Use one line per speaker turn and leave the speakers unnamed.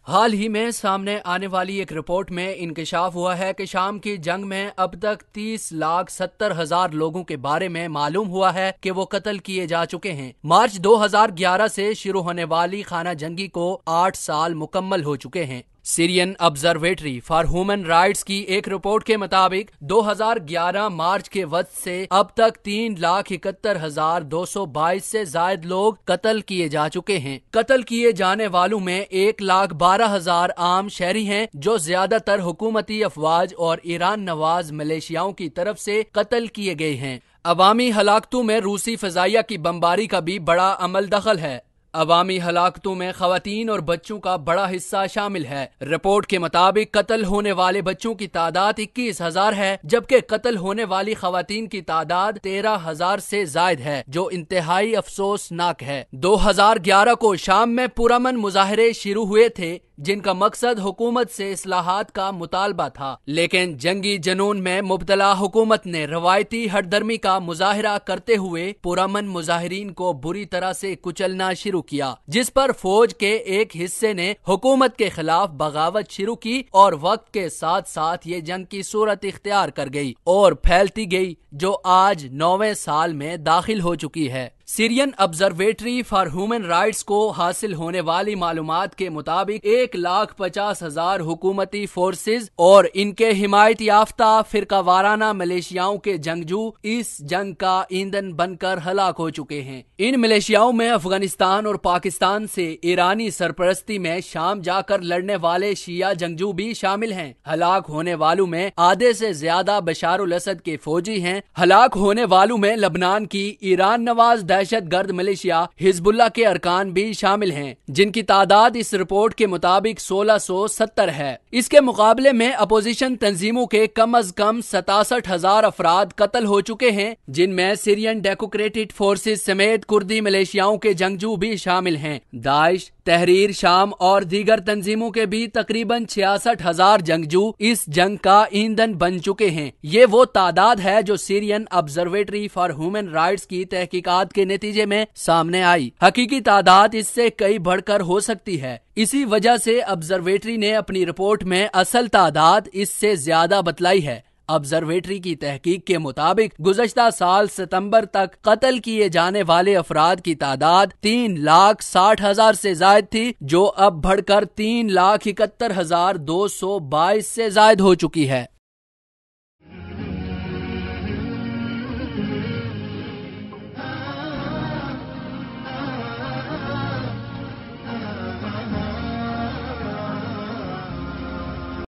حال ہی میں سامنے آنے والی ایک رپورٹ میں انکشاف ہوا ہے کہ شام کی جنگ میں اب تک 30,70,000 لوگوں کے بارے میں معلوم ہوا ہے کہ وہ قتل کیے جا چکے ہیں۔ مارچ 2011 سے شروع ہونے والی خانہ جنگی کو 8 سال مکمل ہو چکے ہیں۔ سیرین آبزرویٹری فار ہیومن رائٹس کی ایک رپورٹ کے مطابق 2011 مارچ کے وقت سے اب تک 3,71,222 سے زائد لوگ قتل کیے جا چکے ہیں۔ قتل کیے جانے والوں میں 1,12,000 عام شہری ہیں جو زیادہ تر حکومتی افواج اور ایران نواز ملیشیاؤں کی طرف سے قتل کیے گئے ہیں۔ عوامی ہلاکتوں میں روسی فضائیہ کی بمباری کا بھی بڑا عمل دخل ہے۔ عوامی ہلاکتوں میں خواتین اور بچوں کا بڑا حصہ شامل ہے۔ رپورٹ کے مطابق قتل ہونے والے بچوں کی تعداد 21,000 ہے، جبکہ قتل ہونے والی خواتین کی تعداد 13,000 سے زائد ہے، جو انتہائی افسوسناک ہے۔ 2011 کو شام میں پرامن مظاہرے شروع ہوئے تھے جن کا مقصد حکومت سے اصلاحات کا مطالبہ تھا، لیکن جنگی جنون میں مبتلا حکومت نے روایتی ہٹ درمی کا مظاہرہ کرتے ہوئے پرامن مظاہرین کو بری طرح سے کچلنا شروع کیا، جس پر فوج کے ایک حصے نے حکومت کے خلاف بغاوت شروع کی اور وقت کے ساتھ ساتھ یہ جنگ کی صورت اختیار کر گئی اور پھیلتی گئی، جو آج 9ویں سال میں داخل ہو چکی ہے۔ سیرین آبزرویٹری فار ہیومن رائٹس کو حاصل ہونے والی معلومات کے مطابق 1,50,000 حکومتی فورسز اور ان کے حمایت یافتہ فرقہ وارانہ ملیشیاؤں کے جنگجو اس جنگ کا ایندھن بن کر ہلاک ہو چکے ہیں۔ ان ملیشیاؤں میں افغانستان اور پاکستان سے ایرانی سرپرستی میں شام جا کر لڑنے والے شیعہ جنگجو بھی شامل ہیں۔ ہلاک ہونے والوں میں آدھے سے زیادہ بشار الاسد کے فوجی ہیں۔ ہلاک ہونے والوں میں لبنان کی ایران نواز دہشت گرد ملیشیا حزب اللہ کے ارکان بھی شامل ہیں، جن کی تعداد اس رپورٹ کے مطابق 1,670 ہے۔ اس کے مقابلے میں اپوزیشن تنظیموں کے کم از کم 67,000 افراد قتل ہو چکے ہیں، جن میں سیرین ڈیموکریٹک فورسز سمیت کردی ملیشیاؤں کے جنگجو بھی شامل ہیں۔ داعش، تحریر شام اور دیگر تنظیموں کے بھی تقریباً 66,000 جنگجو اس جنگ کا ایندھن بن چکے ہیں۔ یہ وہ تعداد ہے جو سیرین آبزرویٹری فار ہیومن رائٹس کی تحقیقات کے نتیجے میں سامنے آئی۔ حقیقی تعداد اس سے کئی بڑھ کر ہو سکتی ہے۔ اسی وجہ سے آبزرویٹری نے اپنی رپورٹ میں اصل تعداد اس سے زیادہ بتلائی ہے۔ آبزرویٹری کی تحقیق کے مطابق گزشتہ سال ستمبر تک قتل کیے جانے والے افراد کی تعداد 3,60,000 سے زائد تھی، جو اب بڑھ کر 3,71,222 سے زائد ہو چکی ہے۔